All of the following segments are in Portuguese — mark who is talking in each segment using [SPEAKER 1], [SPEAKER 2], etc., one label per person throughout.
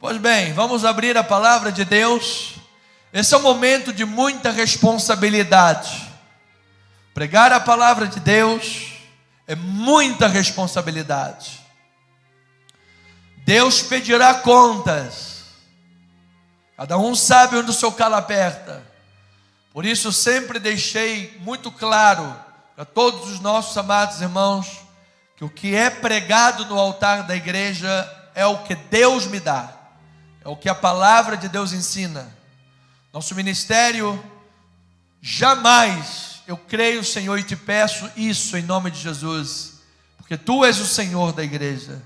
[SPEAKER 1] Pois bem, vamos abrir a palavra de Deus. Esse é um momento de muita responsabilidade. Pregar a palavra de Deus é muita responsabilidade. Deus pedirá contas. Cada um sabe onde o seu calo aperta. Por isso sempre deixei muito claro para todos os nossos amados irmãos que o que é pregado no altar da igreja é o que Deus me dá. É o que a palavra de Deus ensina. Nosso ministério jamais, eu creio, Senhor, e te peço isso em nome de Jesus, porque Tu és o Senhor da igreja.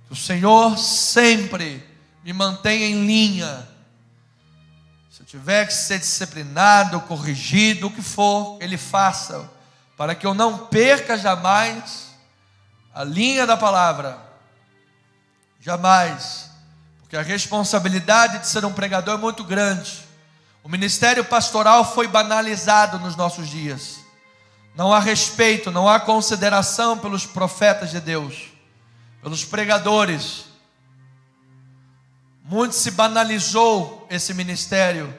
[SPEAKER 1] Que o Senhor sempre me mantenha em linha. Se eu tiver que ser disciplinado, corrigido, o que for, Ele faça, para que eu não perca jamais a linha da palavra. Jamais. Porque a responsabilidade de ser um pregador é muito grande. O ministério pastoral foi banalizado nos nossos dias. Não há respeito, não há consideração pelos profetas de Deus, pelos pregadores. Muito se banalizou esse ministério.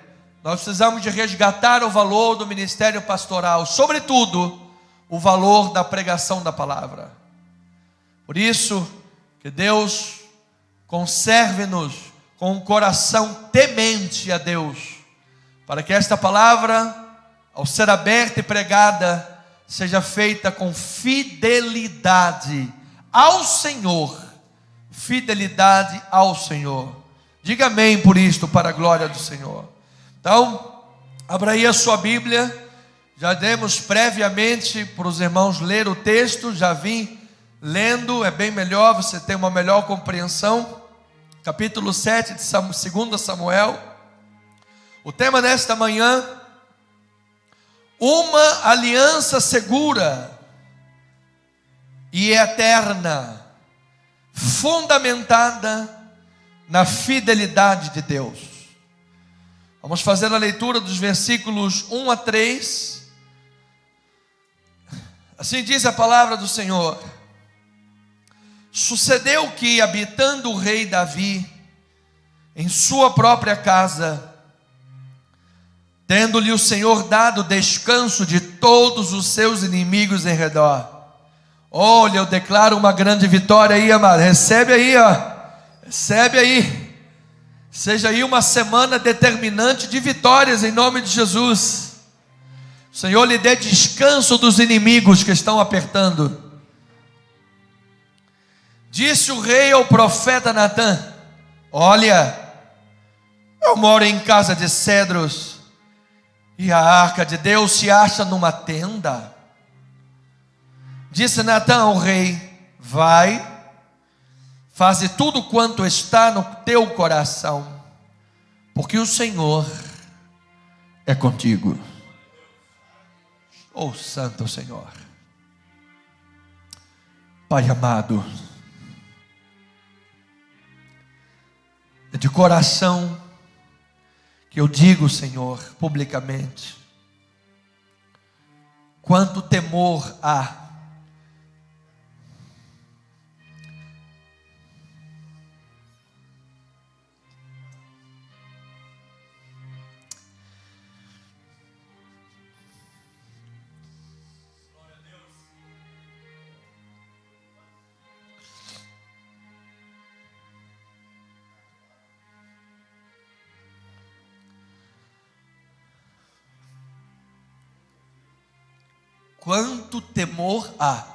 [SPEAKER 1] Nós precisamos de resgatar o valor do ministério pastoral, sobretudo o valor da pregação da palavra. Por isso que Deus conserve-nos com um coração temente a Deus, para que esta palavra, ao ser aberta e pregada, seja feita com fidelidade ao Senhor. Fidelidade ao Senhor. Diga amém por isto, para a glória do Senhor. Então, abra aí a sua Bíblia. Já demos previamente para os irmãos ler o texto, já vim lendo, é bem melhor, você tem uma melhor compreensão. Capítulo 7 de 2 Samuel. O tema desta manhã: uma aliança segura e eterna, fundamentada na fidelidade de Deus. Vamos fazer a leitura dos versículos 1 a 3. Assim diz a palavra do Senhor. Sucedeu que, habitando o rei Davi em sua própria casa, tendo-lhe o Senhor dado descanso de todos os seus inimigos em redor. Olha, eu declaro uma grande vitória aí, amado. Recebe aí, ó. Recebe aí. Seja aí uma semana determinante de vitórias em nome de Jesus. O Senhor lhe dê descanso dos inimigos que estão apertando. Disse o rei ao profeta Natã: olha, eu moro em casa de cedros, e a arca de Deus se acha numa tenda. Disse Natã ao rei: vai, faze tudo quanto está no teu coração, porque o Senhor é contigo. Oh, Santo Senhor. Pai amado, é de coração que eu digo, Senhor, publicamente, quanto temor há quanto temor há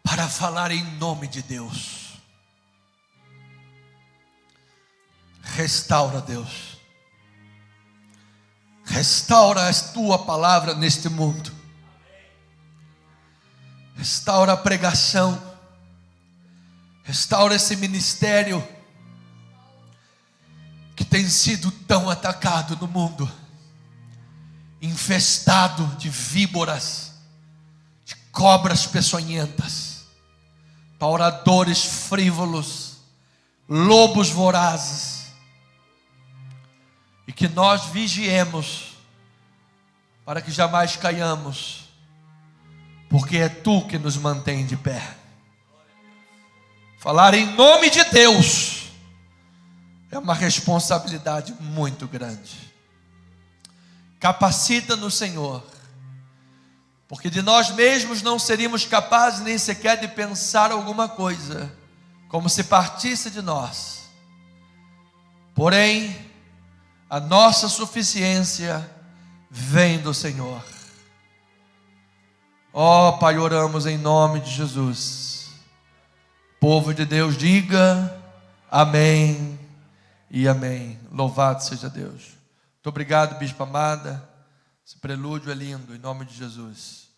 [SPEAKER 1] para falar em nome de Deus. Restaura, Deus. Restaura a tua palavra neste mundo. Restaura a pregação. Restaura esse ministério que tem sido tão atacado no mundo, infestado de víboras, de cobras peçonhentas, pauradores frívolos, lobos vorazes, e que nós vigiemos para que jamais caiamos, porque é Tu que nos mantém de pé. Falar em nome de Deus é uma responsabilidade muito grande. Capacita-nos, Senhor, porque de nós mesmos não seríamos capazes nem sequer de pensar alguma coisa, como se partisse de nós. Porém, a nossa suficiência vem do Senhor. Ó Pai, oramos em nome de Jesus. Povo de Deus, diga amém e amém. Louvado seja Deus. Muito obrigado, Bispo Amada. Esse prelúdio é lindo, em nome de Jesus.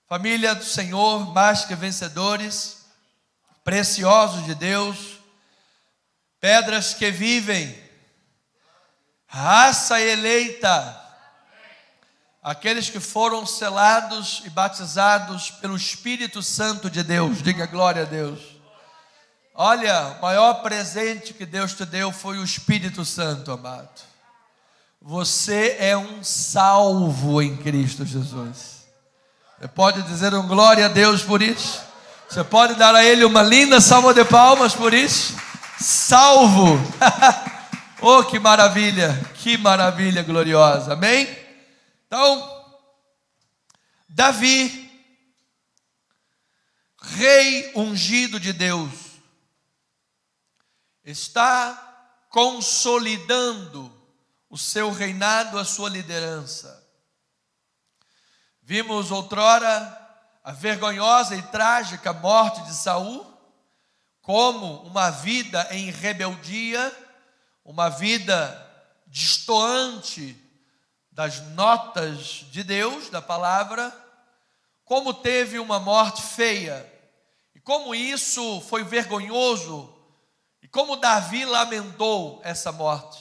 [SPEAKER 1] Família do Senhor, mais que vencedores, preciosos de Deus, pedras que vivem, raça eleita, aqueles que foram selados e batizados pelo Espírito Santo de Deus. Diga glória a Deus. Olha, o maior presente que Deus te deu foi o Espírito Santo, amado. Você é um salvo em Cristo Jesus. Você pode dizer um glória a Deus por isso? Você pode dar a Ele uma linda salva de palmas por isso? Salvo! Oh, que maravilha gloriosa, amém? Então, Davi, rei ungido de Deus, está consolidando o seu reinado, a sua liderança. Vimos outrora a vergonhosa e trágica morte de Saul, como uma vida em rebeldia, uma vida destoante das notas de Deus, da palavra, como teve uma morte feia, e como isso foi vergonhoso, e como Davi lamentou essa morte.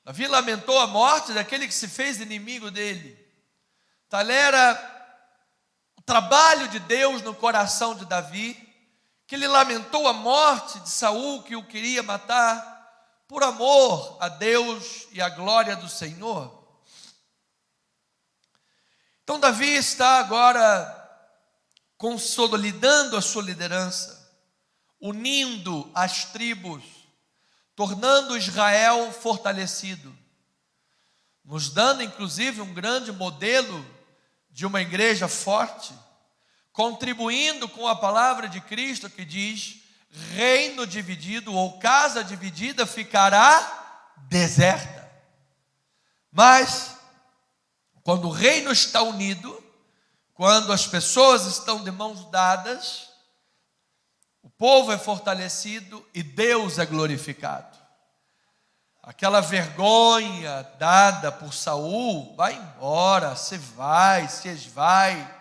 [SPEAKER 1] Davi lamentou a morte daquele que se fez inimigo dele. Tal era o trabalho de Deus no coração de Davi, que ele lamentou a morte de Saul, que o queria matar, por amor a Deus e a glória do Senhor. Então Davi está agora consolidando a sua liderança, unindo as tribos, tornando Israel fortalecido, nos dando inclusive um grande modelo de uma igreja forte, contribuindo com a palavra de Cristo que diz: reino dividido ou casa dividida ficará deserta. Mas quando o reino está unido, quando as pessoas estão de mãos dadas, o povo é fortalecido e Deus é glorificado. Aquela vergonha dada por Saul vai embora, se esvai,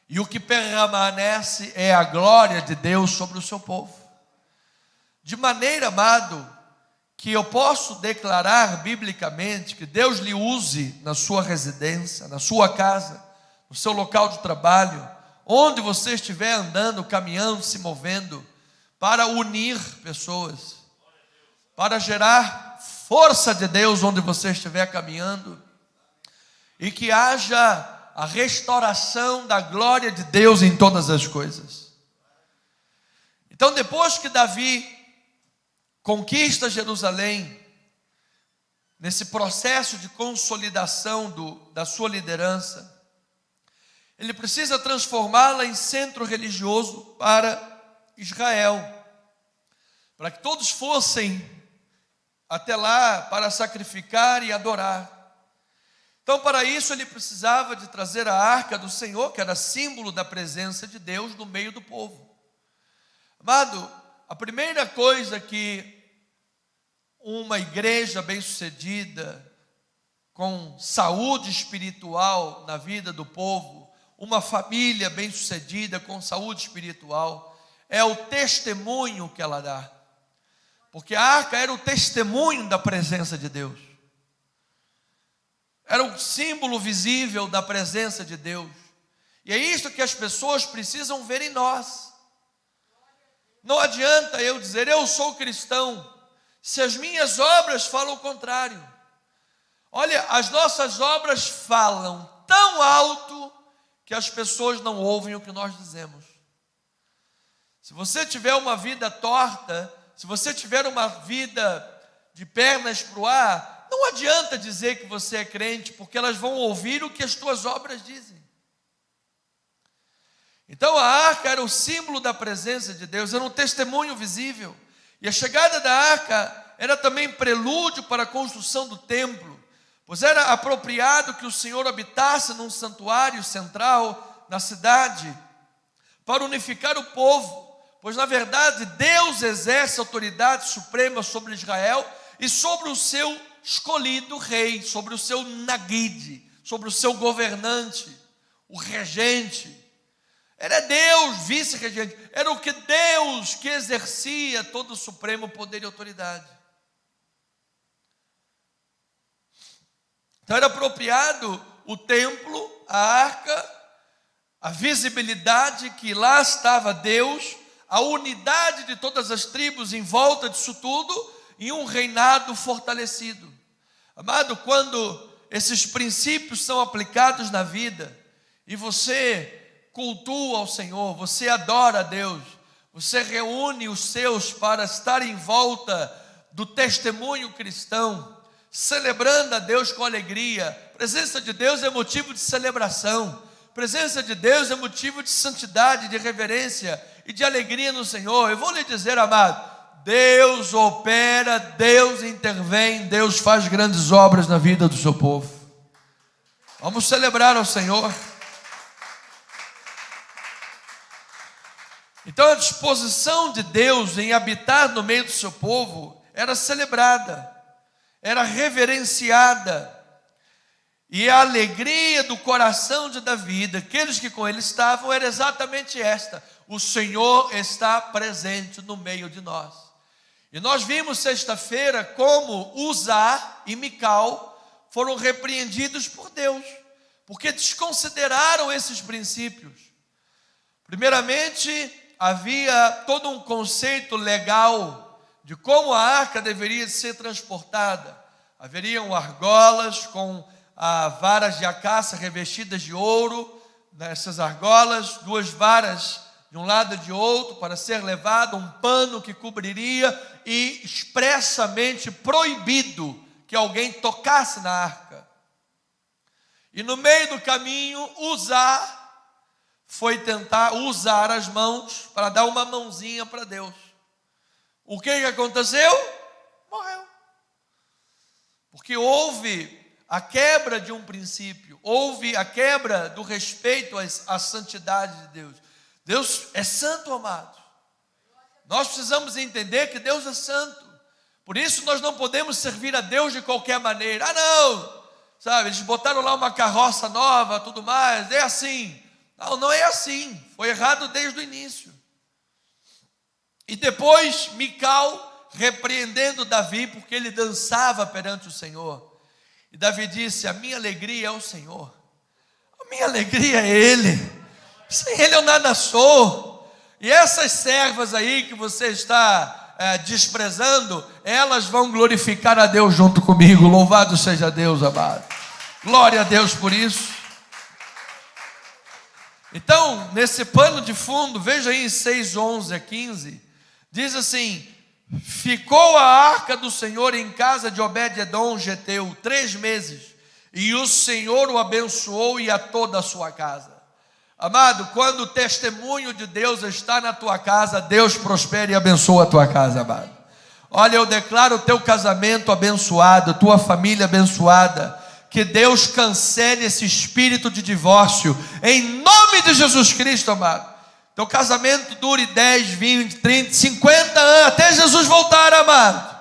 [SPEAKER 1] e o que permanece é a glória de Deus sobre o seu povo. De maneira, amado, que eu posso declarar biblicamente que Deus lhe use na sua residência, na sua casa, no seu local de trabalho, onde você estiver andando, caminhando, se movendo, para unir pessoas, para gerar força de Deus onde você estiver caminhando, e que haja a restauração da glória de Deus em todas as coisas. Então, depois que Davi conquista Jerusalém, nesse processo de consolidação da sua liderança, ele precisa transformá-la em centro religioso para Israel, para que todos fossem até lá para sacrificar e adorar. Então, para isso, ele precisava de trazer a arca do Senhor, que era símbolo da presença de Deus no meio do povo. Amado, a primeira coisa que uma igreja bem-sucedida, com saúde espiritual na vida do povo, uma família bem-sucedida com saúde espiritual, é o testemunho que ela dá. Porque a arca era o testemunho da presença de Deus. Era um símbolo visível da presença de Deus. E é isso que as pessoas precisam ver em nós. Não adianta eu dizer, eu sou cristão, se as minhas obras falam o contrário. Olha, as nossas obras falam tão alto que as pessoas não ouvem o que nós dizemos. Se você tiver uma vida torta, se você tiver uma vida de pernas para o ar, não adianta dizer que você é crente, porque elas vão ouvir o que as tuas obras dizem. Então a arca era o símbolo da presença de Deus, era um testemunho visível. E a chegada da arca era também prelúdio para a construção do templo, pois era apropriado que o Senhor habitasse num santuário central na cidade, para unificar o povo, pois na verdade Deus exerce autoridade suprema sobre Israel e sobre o seu escolhido rei, sobre o seu Nagide, sobre o seu governante, o regente. Era Deus, vice-regente, era o que Deus que exercia todo o supremo poder e autoridade. Então era apropriado o templo, a arca, a visibilidade que lá estava Deus, a unidade de todas as tribos em volta disso tudo e um reinado fortalecido. Amado, quando esses princípios são aplicados na vida e você cultua ao Senhor, você adora a Deus, você reúne os seus para estar em volta do testemunho cristão, celebrando a Deus com alegria. A presença de Deus é motivo de celebração, a presença de Deus é motivo de santidade, de reverência e de alegria no Senhor. Eu vou lhe dizer, amado, Deus opera, Deus intervém, Deus faz grandes obras na vida do seu povo. Vamos celebrar ao Senhor. Então a disposição de Deus em habitar no meio do seu povo era celebrada, era reverenciada. E a alegria do coração de Davi, daqueles que com ele estavam, era exatamente esta: o Senhor está presente no meio de nós. E nós vimos sexta-feira como Uzá e Mical foram repreendidos por Deus, porque desconsideraram esses princípios. Primeiramente, havia todo um conceito legal de como a arca deveria ser transportada. Haveriam argolas com varas de acácia revestidas de ouro, nessas argolas, 2 varas de um lado e de outro para ser levado, um pano que cobriria, e expressamente proibido que alguém tocasse na arca. E no meio do caminho, Uzá foi tentar usar as mãos para dar uma mãozinha para Deus. O que aconteceu? Morreu. Porque houve a quebra de um princípio, houve a quebra do respeito à santidade de Deus. Deus é santo, amados. Nós precisamos entender que Deus é santo. Por isso nós não podemos servir a Deus de qualquer maneira. Ah, não! Sabe, eles botaram lá uma carroça nova, tudo mais, é assim. Não, não é assim. Foi errado desde o início. E depois Mical repreendendo Davi, porque ele dançava perante o Senhor. E Davi disse: a minha alegria é o Senhor, a minha alegria é Ele, sem Ele eu nada sou. E essas servas aí que você está desprezando, elas vão glorificar a Deus junto comigo. Louvado seja Deus, amado. Glória a Deus por isso. Então, nesse pano de fundo, veja aí em 6:11 a 15, diz assim: ficou a arca do Senhor em casa de Obed-edom geteu 3 meses, e o Senhor o abençoou e a toda a sua casa. Amado, quando o testemunho de Deus está na tua casa, Deus prospera e abençoa a tua casa, amado. Olha, eu declaro o teu casamento abençoado, tua família abençoada. Que Deus cancele esse espírito de divórcio, em nome de Jesus Cristo, amado. Teu casamento dure 10, 20, 30, 50 anos, até Jesus voltar, amado.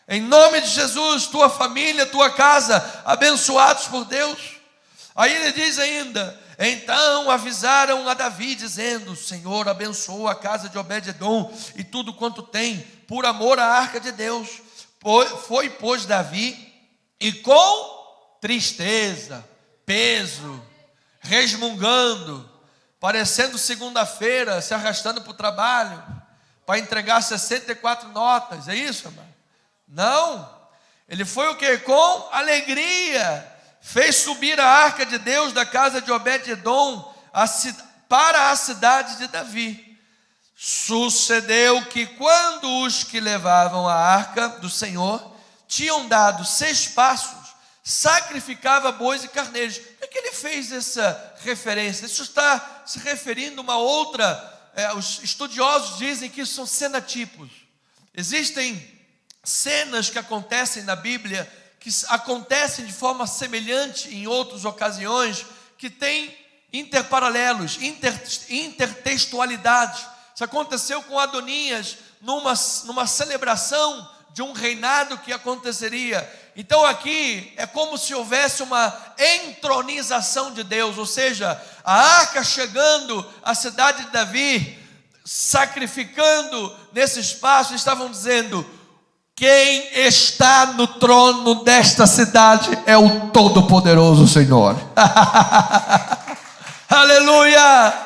[SPEAKER 1] Em nome de Jesus, tua família, tua casa, abençoados por Deus. Aí ele diz ainda: então avisaram a Davi, dizendo: o Senhor abençoou a casa de Obed-edom e tudo quanto tem, por amor à arca de Deus. Foi, pois, Davi, e com tristeza, peso, resmungando, parecendo segunda-feira, se arrastando para o trabalho, para entregar 64 notas, é isso, amado? Não, ele foi o que? Com alegria, fez subir a arca de Deus da casa de Obed-edom para a cidade de Davi. Sucedeu que quando os que levavam a arca do Senhor tinham dado 6 passos, sacrificava bois e carneiros. Por que ele fez essa referência? Isso está se referindo a uma outra. Os estudiosos dizem que isso são cenatipos. Existem cenas que acontecem na Bíblia, que acontecem de forma semelhante em outras ocasiões, que têm interparalelos, intertextualidade. Isso aconteceu com Adonias numa celebração de um reinado que aconteceria. Então aqui é como se houvesse uma entronização de Deus, ou seja, a arca chegando à cidade de Davi, sacrificando nesse espaço, estavam dizendo: quem está no trono desta cidade é o Todo-Poderoso Senhor. Aleluia!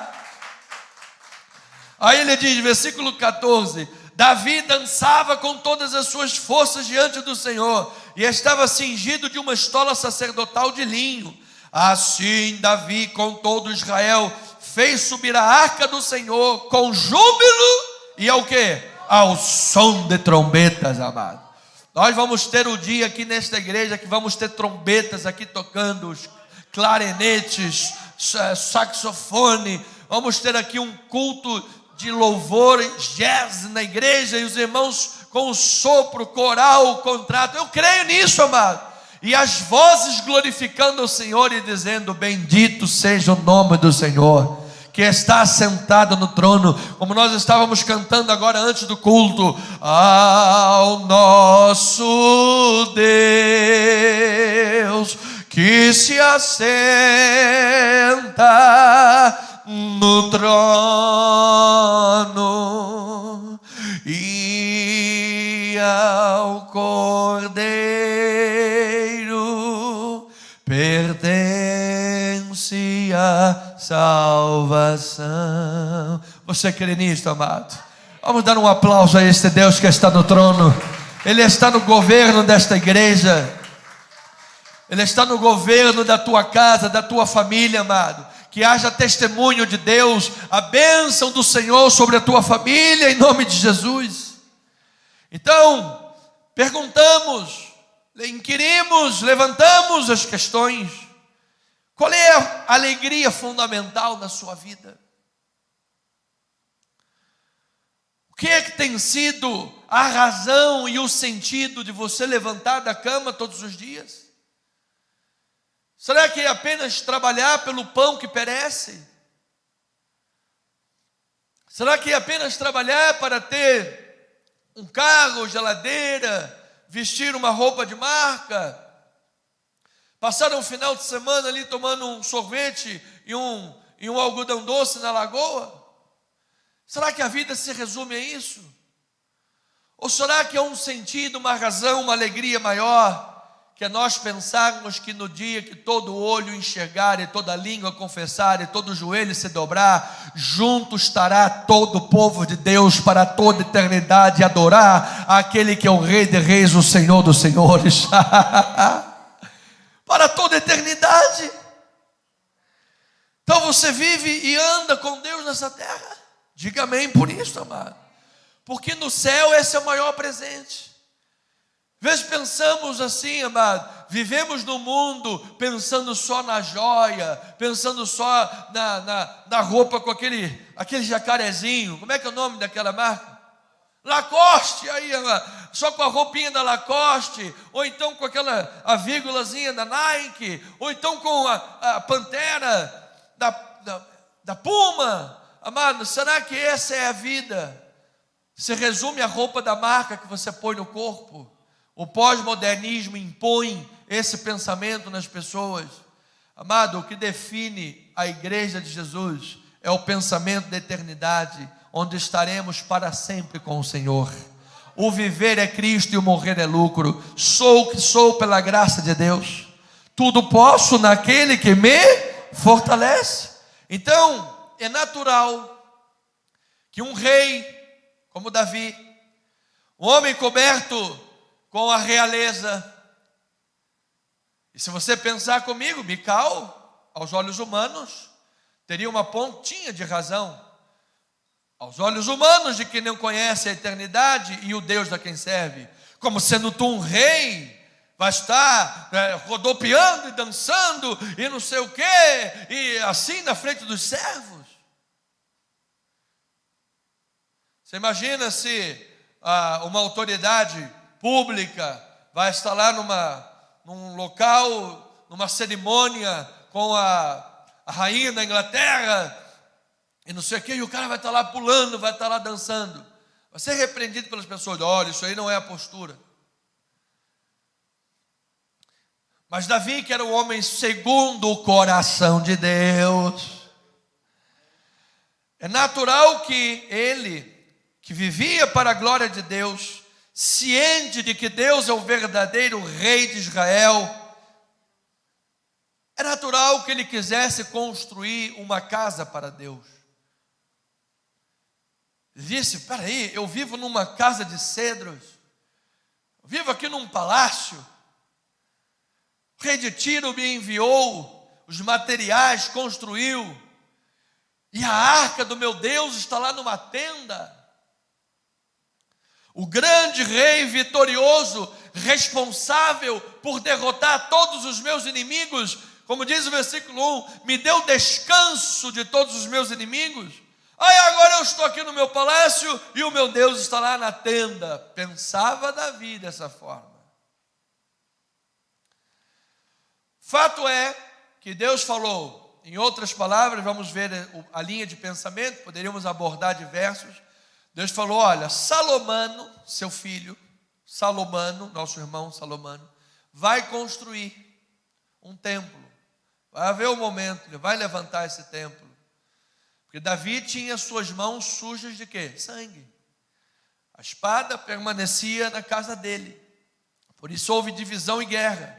[SPEAKER 1] Aí ele diz, versículo 14: Davi dançava com todas as suas forças diante do Senhor, e estava cingido de uma estola sacerdotal de linho. Assim Davi com todo Israel fez subir a arca do Senhor com júbilo e ao quê? Ao som de trombetas, amado. Nós vamos ter o dia aqui nesta igreja que vamos ter trombetas aqui tocando, os clarinetes, saxofone. Vamos ter aqui um culto de louvor, jazz na igreja, e os irmãos com o sopro, coral, contrato. Eu creio nisso, amado. E as vozes glorificando o Senhor e dizendo: bendito seja o nome do Senhor, que está sentado no trono, como nós estávamos cantando agora antes do culto. Ao nosso Deus, que se assenta no trono, e ao Cordeiro pertence a salvação. Você crê nisto, amado? Vamos dar um aplauso a este Deus que está no trono. Ele está no governo desta igreja. Ele está no governo da tua casa, da tua família, amado. Que haja testemunho de Deus, a bênção do Senhor sobre a tua família, em nome de Jesus. Então, perguntamos, inquirimos, levantamos as questões. Qual é a alegria fundamental na sua vida? O que é que tem sido a razão e o sentido de você levantar da cama todos os dias? Será que é apenas trabalhar pelo pão que perece? Será que é apenas trabalhar para ter um carro, geladeira, vestir uma roupa de marca? Passar um final de semana ali tomando um sorvete e um algodão doce na lagoa? Será que a vida se resume a isso? Ou será que é um sentido, uma razão, uma alegria maior? Que é nós pensarmos que no dia que todo olho enxergar, e toda língua confessar, e todo joelho se dobrar, junto estará todo o povo de Deus para toda eternidade, adorar aquele que é o Rei de Reis, o Senhor dos Senhores. Para toda eternidade. Então você vive e anda com Deus nessa terra. Diga amém por isso, amado. Porque no céu esse é o maior presente. Às vezes pensamos assim, amado, vivemos no mundo pensando só na joia, pensando só na roupa com aquele jacarezinho. Como é que é o nome daquela marca? Lacoste, aí, só com a roupinha da Lacoste, ou então com a vírgulazinha da Nike, ou então com a pantera da Puma. Amado, será que essa é a vida? Se resume a roupa da marca que você põe no corpo? O pós-modernismo impõe esse pensamento nas pessoas. Amado, o que define a igreja de Jesus é o pensamento da eternidade, onde estaremos para sempre com o Senhor. O viver é Cristo e o morrer é lucro. Sou o que sou pela graça de Deus. Tudo posso naquele que me fortalece. Então, é natural que um rei como Davi, um homem coberto com a realeza, e se você pensar comigo, Mical, aos olhos humanos, teria uma pontinha de razão. aos olhos humanos de quem não conhece a eternidade e o Deus a quem serve. Como sendo tu um rei, vai estar rodopiando e dançando e não sei o quê, e assim na frente dos servos. Você imagina se uma autoridade pública vai estar lá num local, numa cerimônia com a rainha da Inglaterra, e não sei o quê, e o cara vai estar lá pulando, vai estar lá dançando. Vai ser repreendido pelas pessoas. Olha, isso aí não é a postura. Mas Davi, que era o homem segundo o coração de Deus, é natural que ele, que vivia para a glória de Deus, ciente de que Deus é o verdadeiro rei de Israel, é natural que ele quisesse construir uma casa para Deus. Ele disse: espera aí, eu vivo numa casa de cedros, eu vivo aqui num palácio, o rei de Tiro me enviou os materiais, construiu, e a arca do meu Deus está lá numa tenda. O grande rei vitorioso, responsável por derrotar todos os meus inimigos, como diz o versículo 1, me deu descanso de todos os meus inimigos. Aí agora eu estou aqui no meu palácio e o meu Deus está lá na tenda. Pensava Davi dessa forma. Fato é que Deus falou, em outras palavras, vamos ver a linha de pensamento, poderíamos abordar diversos. Deus falou: olha, Salomão, seu filho, Salomão, nosso irmão Salomão, vai construir um templo. Vai haver um momento, ele vai levantar esse templo. Porque Davi tinha suas mãos sujas de quê? Sangue. A espada permanecia na casa dele. Por isso houve divisão e guerra.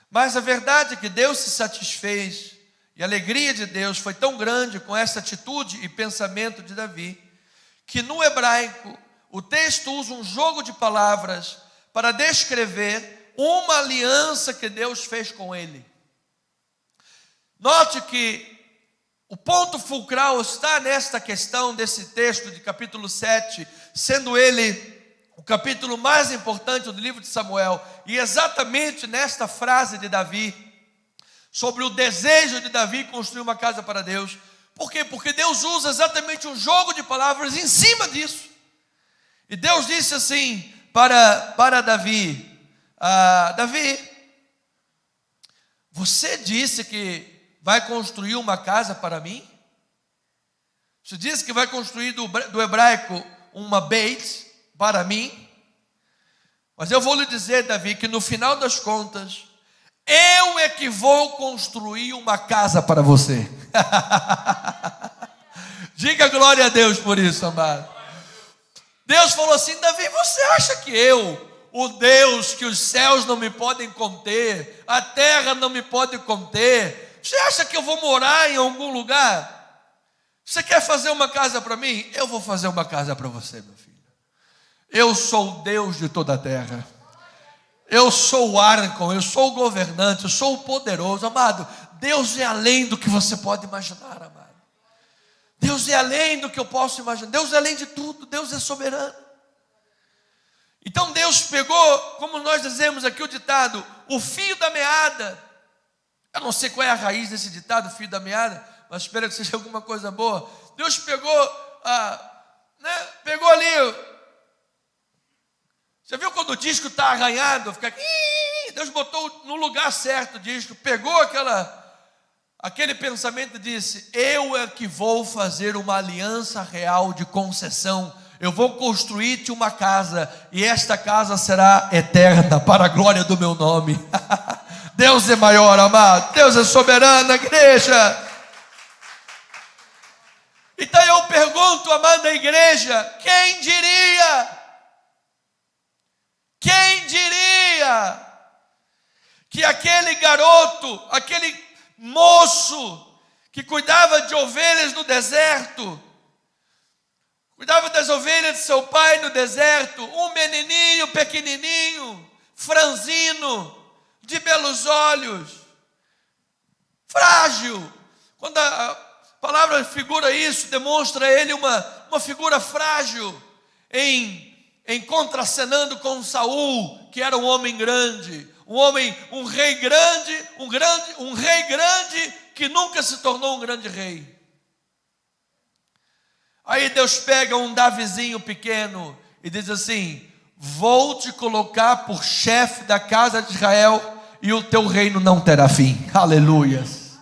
[SPEAKER 1] Mas a verdade é que Deus se satisfez, e a alegria de Deus foi tão grande com essa atitude e pensamento de Davi, que no hebraico o texto usa um jogo de palavras para descrever uma aliança que Deus fez com ele. Note que o ponto fulcral está nesta questão desse texto de capítulo 7, sendo ele o capítulo mais importante do livro de Samuel, e exatamente nesta frase de Davi, sobre o desejo de Davi construir uma casa para Deus. Por quê? Porque Deus usa exatamente um jogo de palavras em cima disso. E Deus disse assim para Davi: Davi, você disse que vai construir uma casa para mim? Você disse que vai construir do hebraico uma beit para mim? Mas eu vou lhe dizer, Davi, que no final das contas, eu é que vou construir uma casa para você. Diga glória a Deus por isso, amado. Deus falou assim: Davi, você acha que eu, o Deus que os céus não me podem conter, a terra não me pode conter, você acha que eu vou morar em algum lugar? Você quer fazer uma casa para mim? Eu vou fazer uma casa para você, meu filho. Eu sou o Deus de toda a terra. Eu sou o Arcon, eu sou o governante, eu sou o poderoso. Amado, Deus é além do que você pode imaginar, amado. Deus é além do que eu posso imaginar. Deus é além de tudo, Deus é soberano. Então Deus pegou, como nós dizemos aqui o ditado, o fio da meada. Eu não sei qual é a raiz desse ditado, fio da meada, mas espero que seja alguma coisa boa. Deus pegou, pegou ali. Você viu quando o disco está arranhado? Fica... Deus botou no lugar certo o disco, pegou aquele pensamento e disse: eu é que vou fazer uma aliança real de concessão. Eu vou construir-te uma casa, e esta casa será eterna, para a glória do meu nome. Deus é maior, amado. Deus é soberano, igreja. Então eu pergunto, amada igreja, quem diria? Quem diria que aquele garoto, aquele moço que cuidava de ovelhas no deserto, cuidava das ovelhas de seu pai no deserto, um menininho pequenininho, franzino, de belos olhos, frágil. Quando a palavra figura isso, demonstra ele uma uma figura frágil, em contracenando com Saul, que era um homem grande, um rei grande que nunca se tornou um grande rei. Aí Deus pega um Davizinho pequeno e diz assim: vou te colocar por chefe da casa de Israel e o teu reino não terá fim. Aleluias.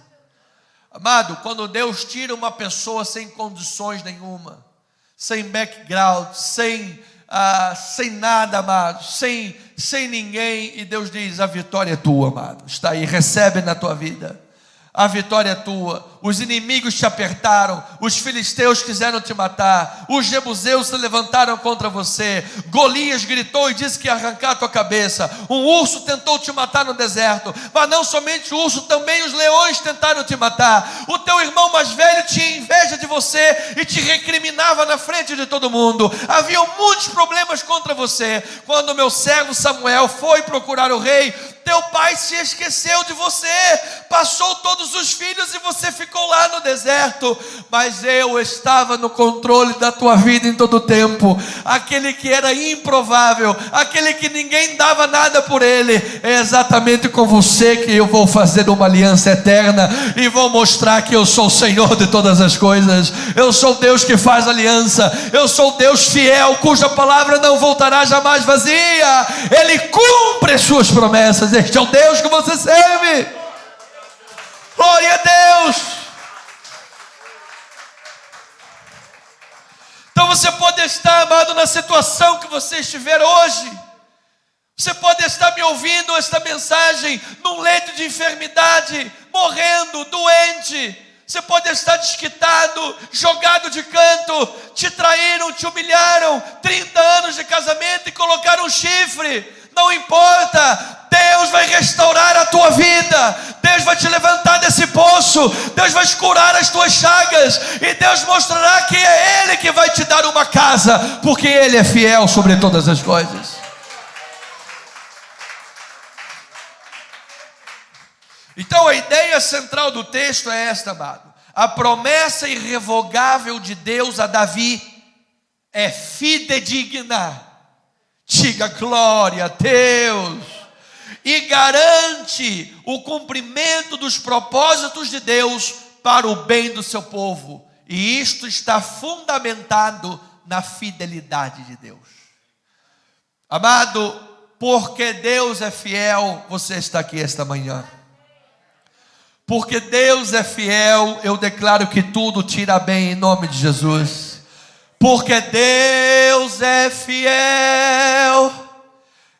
[SPEAKER 1] Amado, quando Deus tira uma pessoa sem condições nenhuma, sem background, sem nada, amado, sem ninguém, e Deus diz: a vitória é tua, amado, está aí, recebe na tua vida. A vitória é tua. Os inimigos te apertaram, os filisteus quiseram te matar, os jebuseus se levantaram contra você, Golias gritou e disse que ia arrancar a tua cabeça, um urso tentou te matar no deserto, mas não somente o urso, também os leões tentaram te matar. O teu irmão mais velho tinha inveja de você e te recriminava na frente de todo mundo. Havia muitos problemas contra você. Quando o meu servo Samuel foi procurar o rei, teu pai se esqueceu de você, passou todos os filhos e você ficou lá no deserto, mas eu estava no controle da tua vida em todo o tempo. Aquele que era improvável, aquele que ninguém dava nada por ele, é exatamente com você que eu vou fazer uma aliança eterna e vou mostrar que eu sou o Senhor de todas as coisas. Eu sou Deus que faz aliança, eu sou Deus fiel, cuja palavra não voltará jamais vazia. Ele cumpre as suas promessas. Este é o Deus que você serve. Glória a Deus. Então você pode estar, amado, na situação que você estiver hoje. Você pode estar me ouvindo esta mensagem num leito de enfermidade, morrendo, doente. Você pode estar desquitado, jogado de canto, te traíram, te humilharam, 30 anos de casamento e colocaram um chifre. Não importa, Deus vai restaurar a tua vida, Deus vai te levantar desse poço, Deus vai curar as tuas chagas, e Deus mostrará que é Ele que vai te dar uma casa, porque Ele é fiel sobre todas as coisas. Então a ideia central do texto é esta, amado: a promessa irrevogável de Deus a Davi é fidedigna. Diga glória a Deus. E garante o cumprimento dos propósitos de Deus para o bem do seu povo. E isto está fundamentado na fidelidade de Deus. Amado, porque Deus é fiel, você está aqui esta manhã. Porque Deus é fiel, eu declaro que tudo te irá bem em nome de Jesus. Porque Deus é fiel,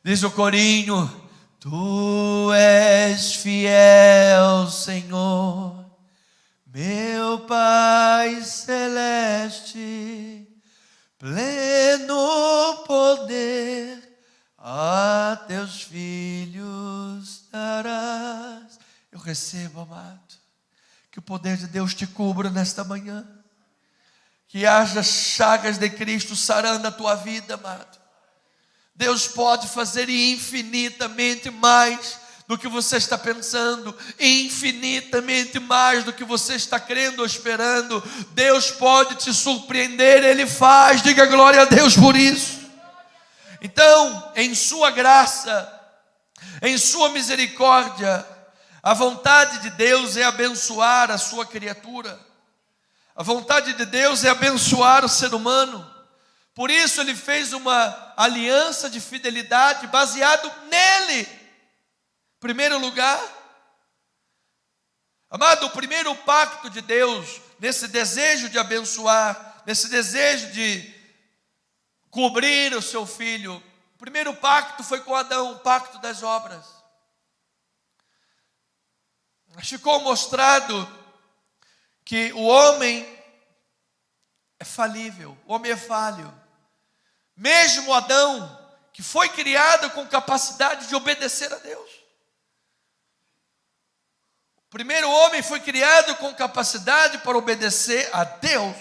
[SPEAKER 1] diz o corinho: tu és fiel, Senhor, meu Pai celeste, pleno poder a teus filhos darás. Eu recebo, amado, que o poder de Deus te cubra nesta manhã. Que haja chagas de Cristo sarando a tua vida, amado. Deus pode fazer infinitamente mais do que você está pensando, infinitamente mais do que você está crendo ou esperando. Deus pode te surpreender, Ele faz. Diga glória a Deus por isso. Então, em sua graça, em sua misericórdia, a vontade de Deus é abençoar a sua criatura. A vontade de Deus é abençoar o ser humano. Por isso Ele fez uma aliança de fidelidade baseado nele. Em primeiro lugar, amado, o primeiro pacto de Deus, nesse desejo de abençoar, nesse desejo de cobrir o seu filho, o primeiro pacto foi com Adão, o pacto das obras. Ficou mostrado que o homem é falível, o homem é falho. Mesmo Adão, que foi criado com capacidade de obedecer a Deus. O primeiro homem foi criado com capacidade para obedecer a Deus.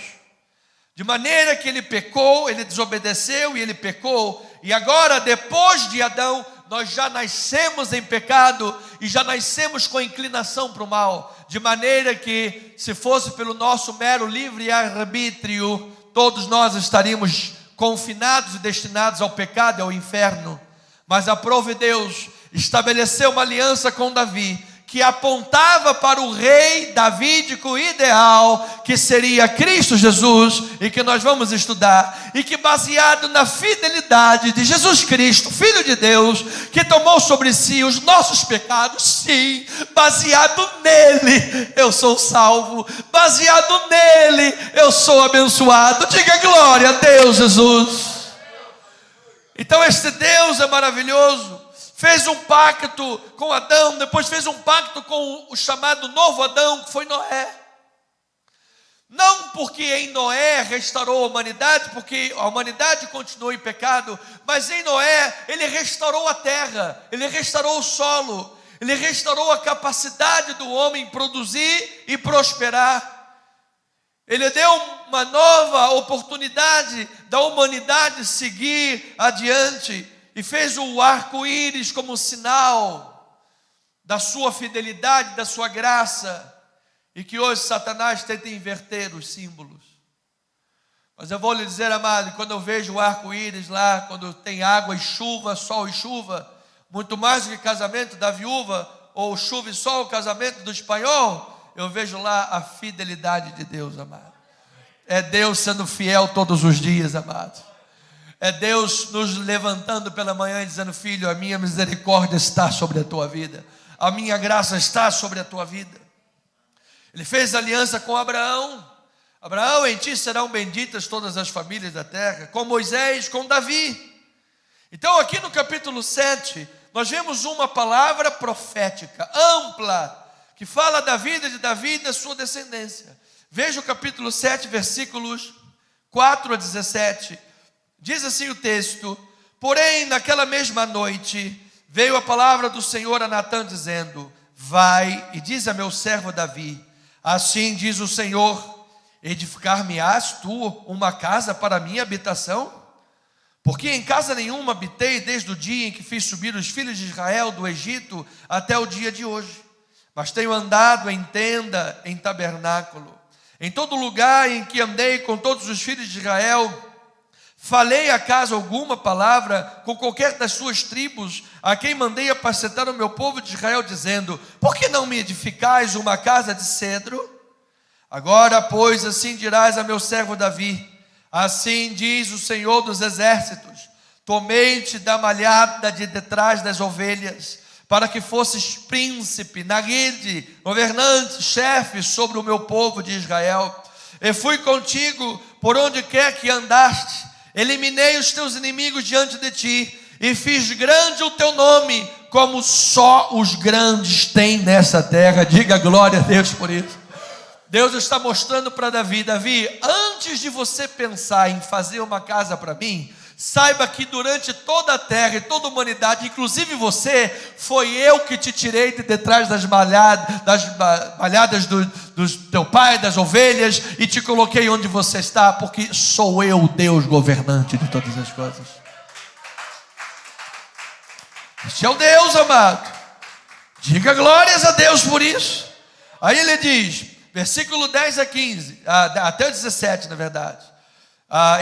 [SPEAKER 1] De maneira que ele pecou, ele desobedeceu e ele pecou. E agora, depois de Adão, nós já nascemos em pecado e já nascemos com inclinação para o mal. De maneira que, se fosse pelo nosso mero livre-arbítrio, todos nós estaríamos confinados e destinados ao pecado e ao inferno. Mas aprove Deus estabeleceu uma aliança com Davi, que apontava para o rei davídico ideal, que seria Cristo Jesus, e que nós vamos estudar, e que baseado na fidelidade de Jesus Cristo, Filho de Deus, que tomou sobre si os nossos pecados, sim, baseado nele, eu sou salvo, baseado nele, eu sou abençoado. Diga glória a Deus, Jesus. Então este Deus é maravilhoso. Fez um pacto com Adão, depois fez um pacto com o chamado novo Adão, que foi Noé. Não porque em Noé restaurou a humanidade, porque a humanidade continuou em pecado, mas em Noé ele restaurou a terra, ele restaurou o solo, ele restaurou a capacidade do homem produzir e prosperar. Ele deu uma nova oportunidade da humanidade seguir adiante. E fez o arco-íris como sinal da sua fidelidade, da sua graça. E que hoje Satanás tenta inverter os símbolos. Mas eu vou lhe dizer, amado, quando eu vejo o arco-íris lá, quando tem água e chuva, sol e chuva, muito mais do que casamento da viúva, ou chuva e sol, o casamento do espanhol, eu vejo lá a fidelidade de Deus, amado. É Deus sendo fiel todos os dias, amado. É Deus nos levantando pela manhã e dizendo: filho, a minha misericórdia está sobre a tua vida, a minha graça está sobre a tua vida. Ele fez aliança com Abraão. Abraão, em ti serão benditas todas as famílias da terra. Com Moisés, com Davi. Então aqui no capítulo 7, nós vemos uma palavra profética, ampla, que fala da vida de Davi e da sua descendência. Veja o capítulo 7, versículos 4 a 17. Diz assim o texto: porém, naquela mesma noite, veio a palavra do Senhor a Natã, dizendo: vai e diz a meu servo Davi, assim diz o Senhor, edificar-me-ás tu uma casa para a minha habitação? Porque em casa nenhuma habitei desde o dia em que fiz subir os filhos de Israel do Egito até o dia de hoje. Mas tenho andado em tenda, em tabernáculo. Em todo lugar em que andei com todos os filhos de Israel, falei acaso alguma palavra com qualquer das suas tribos, a quem mandei apacentar o meu povo de Israel, dizendo: por que não me edificais uma casa de cedro? Agora, pois, assim dirás a meu servo Davi: assim diz o Senhor dos exércitos, tomei-te da malhada de detrás das ovelhas, para que fosses príncipe, naguide, governante, chefe sobre o meu povo de Israel. E fui contigo por onde quer que andaste, eliminei os teus inimigos diante de ti, e fiz grande o teu nome, como só os grandes têm nessa terra. Diga glória a Deus por isso. Deus está mostrando para Davi: Davi, antes de você pensar em fazer uma casa para mim, saiba que durante toda a terra e toda a humanidade, inclusive você, foi eu que te tirei de detrás das malhadas do teu pai, das ovelhas, e te coloquei onde você está, porque sou eu, Deus governante de todas as coisas. Este é o Deus, amado. Diga glórias a Deus por isso. Aí ele diz, versículo 10 a 15, até o 17 na verdade,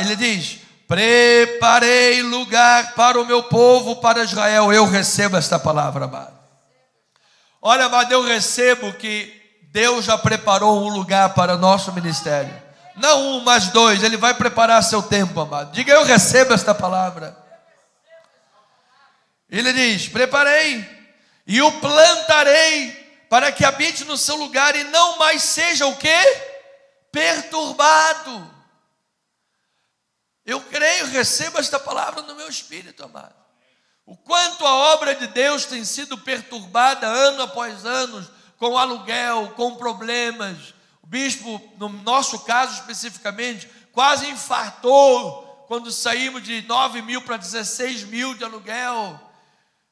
[SPEAKER 1] ele diz: preparei lugar para o meu povo, para Israel. Eu recebo esta palavra, amado. Olha, amado, eu recebo que Deus já preparou um lugar para o nosso ministério. Não um, mas dois. Ele vai preparar seu tempo, amado. Diga: eu recebo esta palavra. Ele diz: preparei e o plantarei, para que habite no seu lugar e não mais seja o quê? Perturbado. Eu creio, recebo esta palavra no meu espírito, amado. O quanto a obra de Deus tem sido perturbada ano após ano, com aluguel, com problemas. O bispo, no nosso caso especificamente, quase infartou quando saímos de 9 mil para 16 mil de aluguel.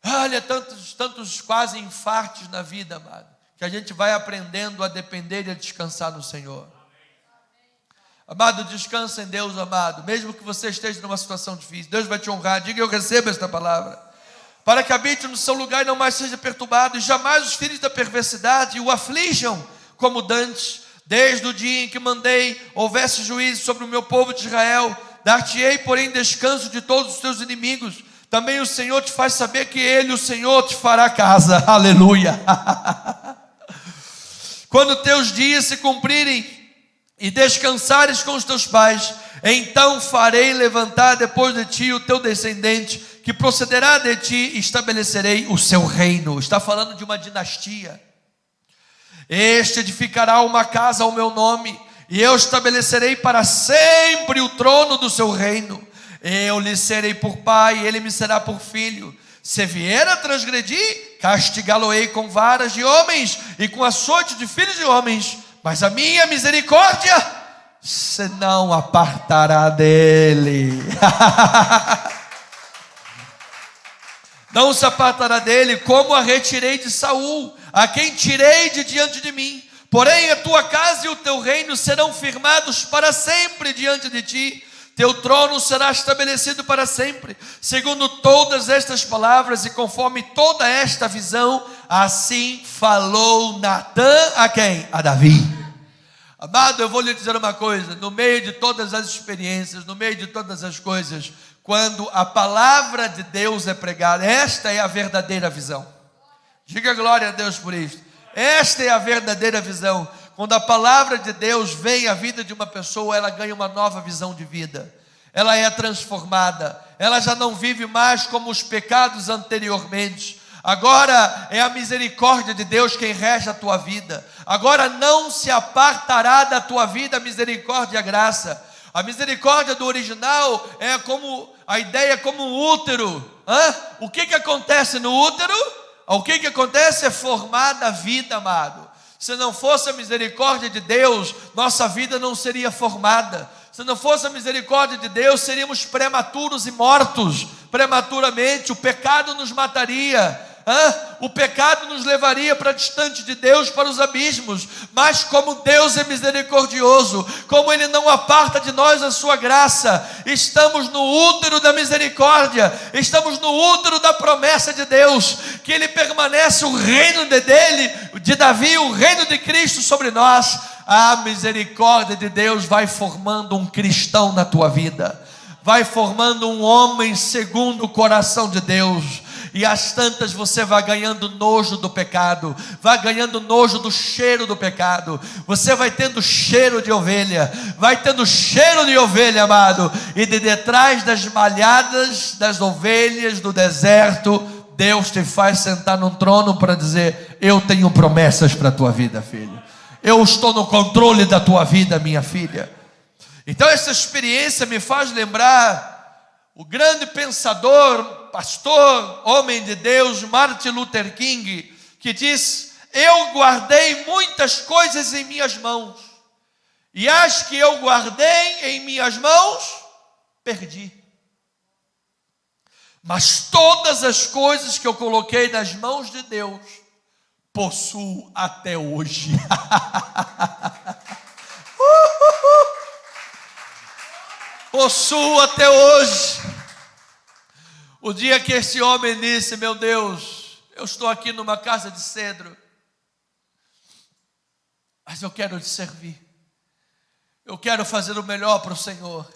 [SPEAKER 1] Olha, tantos quase infartos na vida, amado, que a gente vai aprendendo a depender e a descansar no Senhor. Amado, descansa em Deus, amado. Mesmo que você esteja numa situação difícil, Deus vai te honrar. Diga: eu recebo esta palavra. Para que habite no seu lugar e não mais seja perturbado, e jamais os filhos da perversidade o aflijam como dantes. Desde o dia em que mandei houvesse juízo sobre o meu povo de Israel, dar-te-ei, porém, descanso de todos os teus inimigos. Também o Senhor te faz saber que Ele, o Senhor, te fará casa. Aleluia. Quando teus dias se cumprirem e descansares com os teus pais, então farei levantar depois de ti o teu descendente, que procederá de ti, e estabelecerei o seu reino. Está falando de uma dinastia. Este edificará uma casa ao meu nome, e eu estabelecerei para sempre o trono do seu reino. Eu lhe serei por pai, e ele me será por filho. Se vier a transgredir, castigá-lo-ei com varas de homens e com açoite de filhos de homens. Mas a minha misericórdia se não apartará dele. Não se apartará dele, como a retirei de Saul, a quem tirei de diante de mim. Porém a tua casa e o teu reino serão firmados para sempre diante de ti. Teu trono será estabelecido para sempre. Segundo todas estas palavras e conforme toda esta visão, assim falou Natã a quem? A Davi. Amado, eu vou lhe dizer uma coisa: no meio de todas as experiências, no meio de todas as coisas, quando a palavra de Deus é pregada, esta é a verdadeira visão. Diga glória a Deus por isso. Esta é a verdadeira visão. Quando a palavra de Deus vem à vida de uma pessoa, ela ganha uma nova visão de vida. Ela é transformada. Ela já não vive mais como os pecados anteriormente. Agora é a misericórdia de Deus quem rege a tua vida. Agora não se apartará da tua vida a misericórdia e a graça. A misericórdia do original é como a ideia como um útero. O que acontece no útero? O que acontece é formada a vida, amado. Se não fosse a misericórdia de Deus, nossa vida não seria formada. Se não fosse a misericórdia de Deus, seríamos prematuros e mortos. Prematuramente, o pecado nos mataria. O pecado nos levaria para distante de Deus, para os abismos. Mas como Deus é misericordioso, como Ele não aparta de nós a sua graça, estamos no útero da misericórdia, estamos no útero da promessa de Deus, que Ele permanece o reino dele, de Davi, o reino de Cristo sobre nós. A misericórdia de Deus vai formando um cristão na tua vida, vai formando um homem segundo o coração de Deus. E às tantas você vai ganhando nojo do pecado, vai ganhando nojo do cheiro do pecado. Você vai tendo cheiro de ovelha, vai tendo cheiro de ovelha, amado. E de detrás das malhadas das ovelhas do deserto, Deus te faz sentar num trono para dizer: eu tenho promessas para a tua vida, filho. Eu estou no controle da tua vida, minha filha. Então essa experiência me faz lembrar o grande pensador, pastor, homem de Deus, Martin Luther King, que diz: eu guardei muitas coisas em minhas mãos, e as que eu guardei em minhas mãos, perdi. Mas todas as coisas que eu coloquei nas mãos de Deus, possuo até hoje. Possuo até hoje. O dia que esse homem disse: meu Deus, eu estou aqui numa casa de cedro, mas eu quero te servir, eu quero fazer o melhor para o Senhor,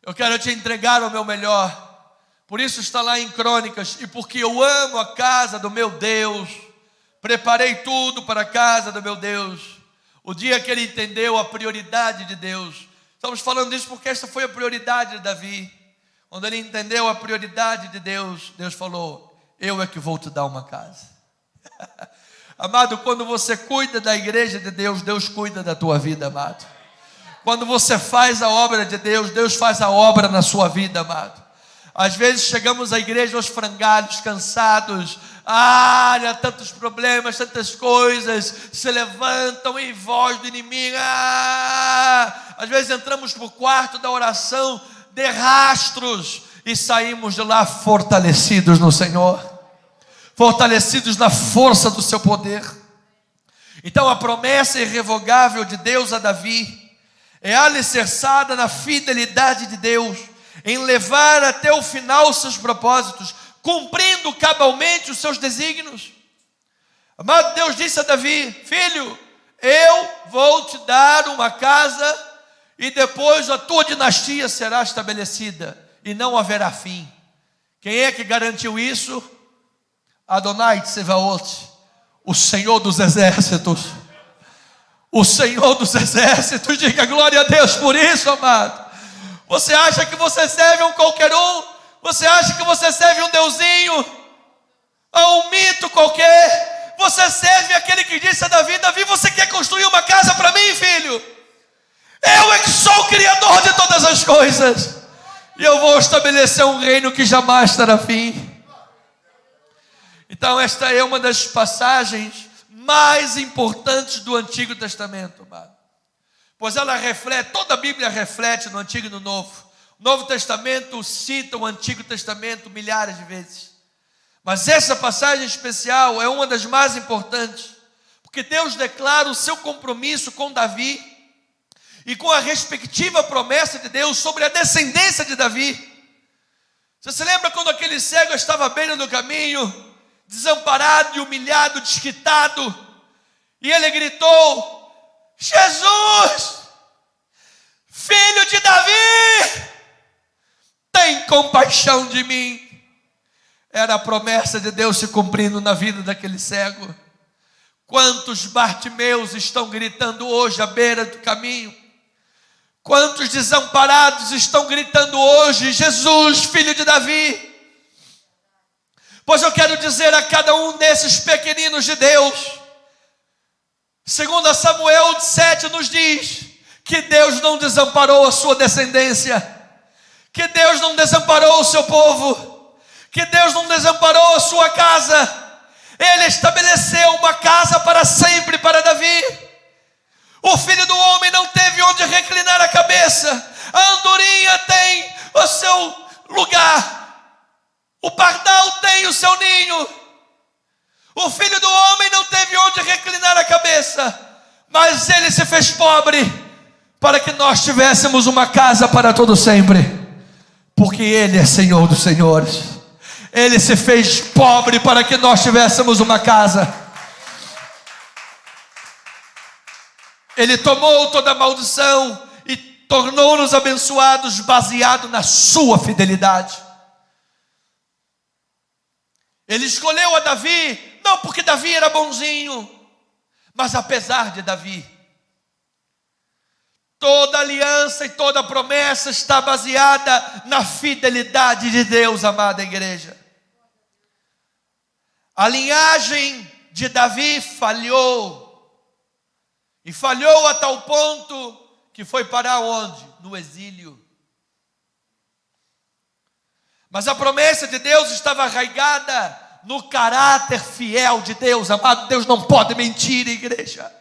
[SPEAKER 1] eu quero te entregar o meu melhor. Por isso está lá em Crônicas: e porque eu amo a casa do meu Deus, preparei tudo para a casa do meu Deus. O dia que ele entendeu a prioridade de Deus. Estamos falando disso porque essa foi a prioridade de Davi. Quando ele entendeu a prioridade de Deus, Deus falou: eu é que vou te dar uma casa. Amado, quando você cuida da igreja de Deus, Deus cuida da tua vida, amado. Quando você faz a obra de Deus, Deus faz a obra na sua vida, amado. Às vezes chegamos à igreja aos frangalhos, cansados. Há tantos problemas, tantas coisas se levantam em voz do inimigo. Às vezes entramos para o quarto da oração de rastros e saímos de lá fortalecidos no Senhor, fortalecidos na força do seu poder. Então a promessa irrevogável de Deus a Davi é alicerçada na fidelidade de Deus em levar até o final os seus propósitos, cumprindo cabalmente os seus desígnios. Amado, Deus disse a Davi: filho, eu vou te dar uma casa e depois a tua dinastia será estabelecida e não haverá fim. Quem é que garantiu isso? Adonai Tsevaot, o Senhor dos exércitos. O Senhor dos exércitos, diga glória a Deus por isso, amado. Você acha que você serve a um qualquer um? Você acha que você serve um deusinho? A um mito qualquer? Você serve aquele que disse a Davi: Davi, você quer construir uma casa para mim, filho? Eu é que sou o Criador de todas as coisas, e eu vou estabelecer um reino que jamais terá fim. Então esta é uma das passagens mais importantes do Antigo Testamento, amado. Pois ela reflete, toda a Bíblia reflete no Antigo e no Novo. O Novo Testamento cita o Antigo Testamento milhares de vezes. Mas essa passagem especial é uma das mais importantes, porque Deus declara o seu compromisso com Davi e com a respectiva promessa de Deus sobre a descendência de Davi. Você se lembra quando aquele cego estava à beira do caminho, desamparado e humilhado, desquitado, e ele gritou: Jesus, filho de Davi, tem compaixão de mim. Era a promessa de Deus se cumprindo na vida daquele cego. Quantos Bartimeus estão gritando hoje à beira do caminho? Quantos desamparados estão gritando hoje: Jesus, filho de Davi? Pois eu quero dizer a cada um desses pequeninos de Deus, segundo Samuel 7 nos diz, que Deus não desamparou a sua descendência, que Deus não desamparou o seu povo, que Deus não desamparou a sua casa. Ele estabeleceu uma casa para sempre para Davi. O filho do homem não teve onde reclinar a cabeça. A andorinha tem o seu lugar, o pardal tem o seu ninho. O filho do homem não teve onde reclinar a cabeça, mas ele se fez pobre para que nós tivéssemos uma casa para todo sempre, porque ele é Senhor dos senhores. Ele se fez pobre para que nós tivéssemos uma casa. Ele tomou toda a maldição e tornou-nos abençoados baseado na sua fidelidade. Ele escolheu a Davi, não porque Davi era bonzinho, mas apesar de Davi, toda aliança e toda promessa está baseada na fidelidade de Deus, amada igreja. A linhagem de Davi falhou, e falhou a tal ponto que foi parar onde? No exílio. Mas a promessa de Deus estava arraigada no caráter fiel de Deus, amado. Deus não pode mentir, igreja.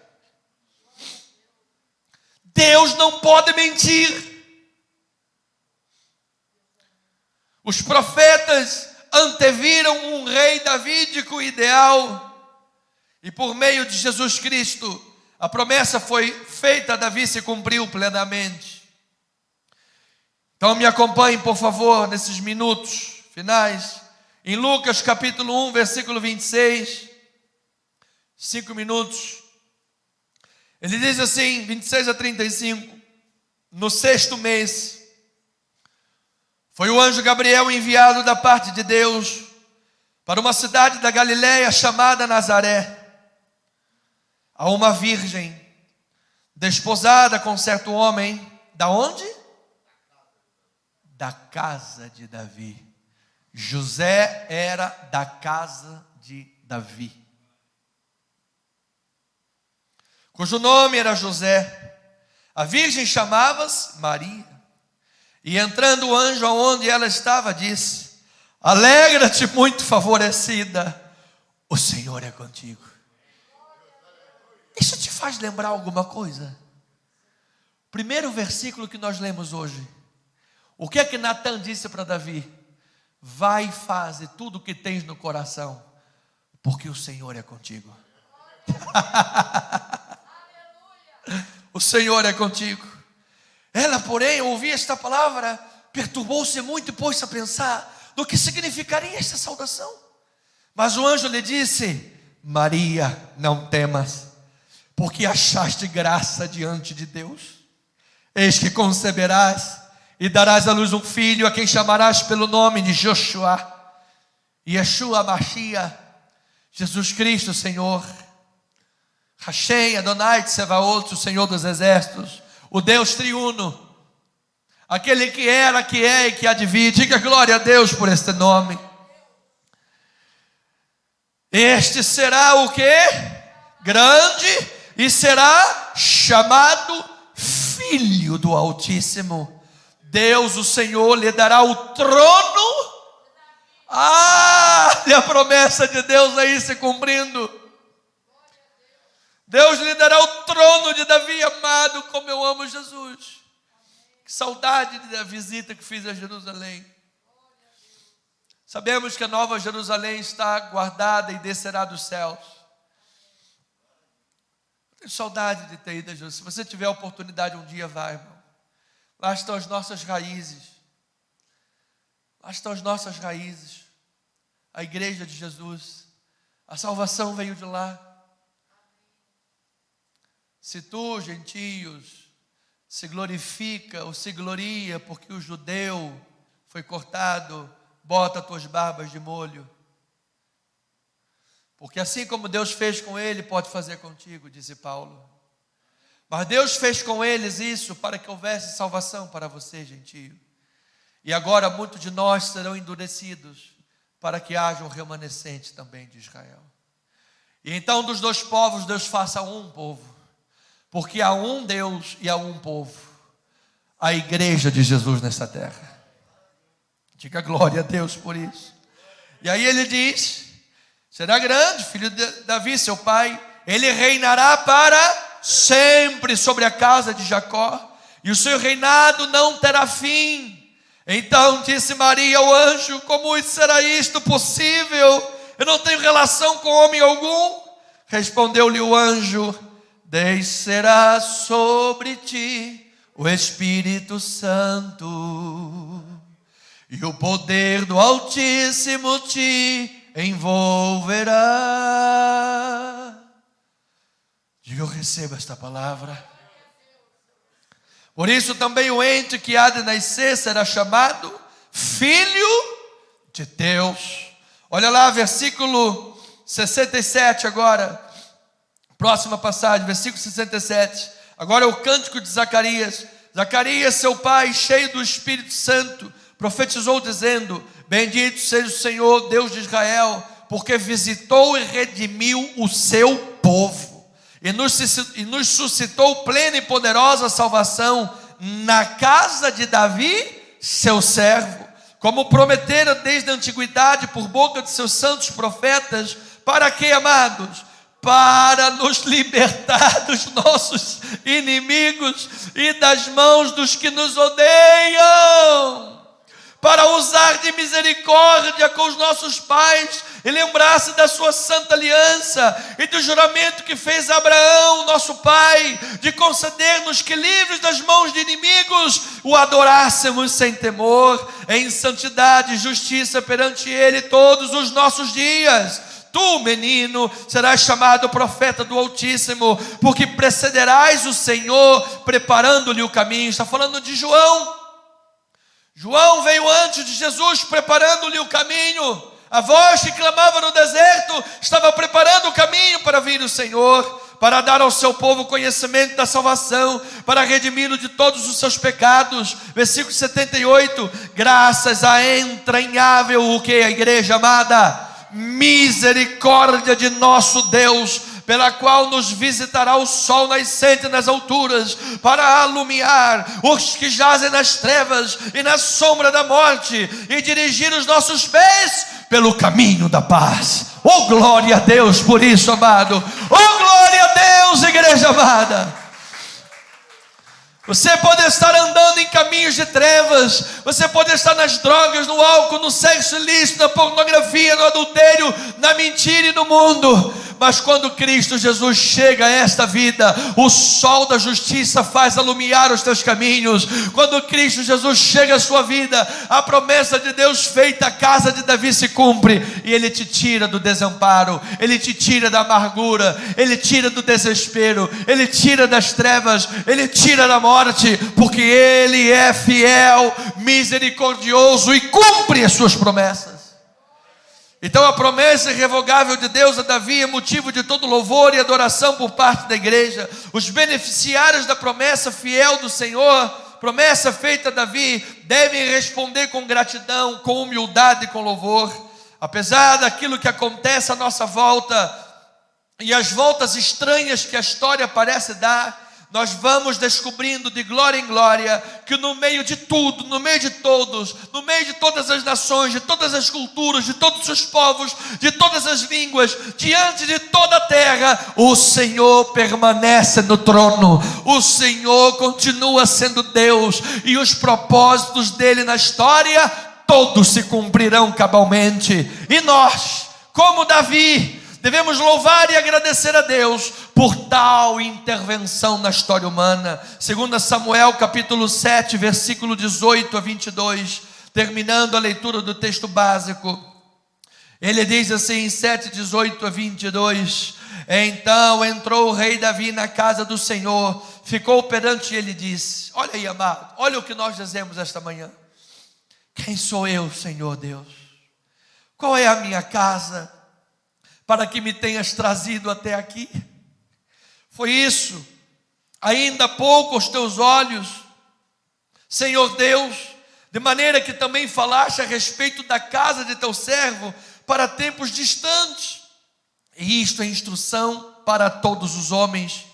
[SPEAKER 1] Deus não pode mentir. Os profetas anteviram um rei davídico ideal, e por meio de Jesus Cristo, a promessa foi feita a Davi, se cumpriu plenamente. Então me acompanhem, por favor, nesses minutos finais, em Lucas capítulo 1, versículo 26, 5 minutos. Ele diz assim, 26 a 35, no 6º mês, foi o anjo Gabriel enviado da parte de Deus para uma cidade da Galiléia chamada Nazaré, a uma virgem desposada com certo homem, da onde? Da casa de Davi. José era da casa de Davi, cujo nome era José. A virgem chamava-se Maria. E entrando o anjo aonde ela estava, disse: alegra-te, muito favorecida, o Senhor é contigo. Isso te faz lembrar alguma coisa? Primeiro versículo que nós lemos hoje. O que é que Natan disse para Davi? Vai e faze tudo o que tens no coração, porque o Senhor é contigo. O Senhor é contigo. Ela, porém, ao ouvir esta palavra, perturbou-se muito e pôs-se a pensar no que significaria esta saudação. Mas o anjo lhe disse: Maria, não temas, porque achaste graça diante de Deus. Eis que conceberás e darás à luz um filho, a quem chamarás pelo nome de Joshua, Yeshua Mashiach, Jesus Cristo, Senhor. Hashem Adonai Tsevaot, o Senhor dos exércitos, o Deus triuno, aquele que era, que é e que há de vir. Diga glória a Deus por este nome. Este será o que? Grande, e será chamado Filho do Altíssimo. Deus, o Senhor, lhe dará o trono. E a promessa de Deus aí se cumprindo. Deus lhe dará o trono de Davi, amado, como eu amo Jesus. Que saudade da visita que fiz a Jerusalém. Sabemos que a Nova Jerusalém está guardada e descerá dos céus. Tenho saudade de ter ido a Jerusalém. Se você tiver a oportunidade um dia, vai, irmão. Lá estão as nossas raízes. Lá estão as nossas raízes. A igreja de Jesus. A salvação veio de lá. Se tu, gentios, se glorifica ou se gloria porque o judeu foi cortado, bota as tuas barbas de molho. Porque assim como Deus fez com ele, pode fazer contigo, disse Paulo. Mas Deus fez com eles isso para que houvesse salvação para você, gentio. E agora muitos de nós serão endurecidos para que haja um remanescente também de Israel. E então dos dois povos Deus faça um povo. Porque há um Deus e há um povo. A igreja de Jesus nessa terra. Diga glória a Deus por isso. E aí ele diz: será grande, filho de Davi, seu pai. Ele reinará para sempre sobre a casa de Jacó. E o seu reinado não terá fim. Então disse Maria ao anjo: como será isto possível? Eu não tenho relação com homem algum. Respondeu-lhe o anjo: descerá sobre ti o Espírito Santo, e o poder do Altíssimo te envolverá. Diga: eu recebo esta palavra. Por isso também o ente que há de nascer será chamado Filho de Deus. Olha lá, versículo 67 agora. Próxima passagem, versículo 67. Agora é o cântico de Zacarias. Zacarias, seu pai, cheio do Espírito Santo, profetizou dizendo: bendito seja o Senhor, Deus de Israel, porque visitou e redimiu o seu povo, e nos suscitou plena e poderosa salvação na casa de Davi, seu servo, como prometera desde a antiguidade por boca de seus santos profetas. Para que, amados? Para nos libertar dos nossos inimigos e das mãos dos que nos odeiam, para usar de misericórdia com os nossos pais e lembrar-se da sua santa aliança e do juramento que fez a Abraão, nosso pai, de conceder-nos que, livres das mãos de inimigos, o adorássemos sem temor, em santidade e justiça perante ele todos os nossos dias. Tu, menino, serás chamado profeta do Altíssimo, porque precederás o Senhor, preparando-lhe o caminho. Está falando de João. João veio antes de Jesus, preparando-lhe o caminho. A voz que clamava no deserto estava preparando o caminho para vir o Senhor, para dar ao seu povo conhecimento da salvação, para redimi-lo de todos os seus pecados. Versículo 78. Graças à entranhável, o que, a igreja amada? Misericórdia de nosso Deus, pela qual nos visitará o sol nascente nas alturas, para alumiar os que jazem nas trevas e na sombra da morte, e dirigir os nossos pés pelo caminho da paz. Oh, glória a Deus por isso, amado. Oh, glória a Deus, igreja amada. Você pode estar andando em caminhos de trevas, você pode estar nas drogas, no álcool, no sexo ilícito, na pornografia, no adultério, na mentira e no mundo, mas quando Cristo Jesus chega a esta vida, o sol da justiça faz alumiar os teus caminhos. Quando Cristo Jesus chega à sua vida, a promessa de Deus feita à casa de Davi se cumpre, e Ele te tira do desamparo, Ele te tira da amargura, Ele tira do desespero, Ele tira das trevas, Ele tira da morte, porque Ele é fiel, misericordioso e cumpre as suas promessas. Então a promessa irrevogável de Deus a Davi é motivo de todo louvor e adoração por parte da igreja. Os beneficiários da promessa fiel do Senhor, promessa feita a Davi, devem responder com gratidão, com humildade e com louvor. Apesar daquilo que acontece à nossa volta e as voltas estranhas que a história parece dar, nós vamos descobrindo de glória em glória que no meio de tudo, no meio de todos, no meio de todas as nações, de todas as culturas, de todos os povos, de todas as línguas, diante de toda a terra, o Senhor permanece no trono, o Senhor continua sendo Deus, e os propósitos dele na história, todos se cumprirão cabalmente. E nós, como Davi, devemos louvar e agradecer a Deus por tal intervenção na história humana. 2 Samuel capítulo 7, versículo 18 a 22, terminando a leitura do texto básico, ele diz assim, 7, 18 a 22, então entrou o rei Davi na casa do Senhor, ficou perante ele e disse, olha aí amado, olha o que nós dizemos esta manhã, quem sou eu, Senhor Deus? Qual é a minha casa para que me tenhas trazido até aqui? Foi isso, ainda pouco aos teus olhos, Senhor Deus, de maneira que também falaste a respeito da casa de teu servo para tempos distantes, e isto é instrução para todos os homens.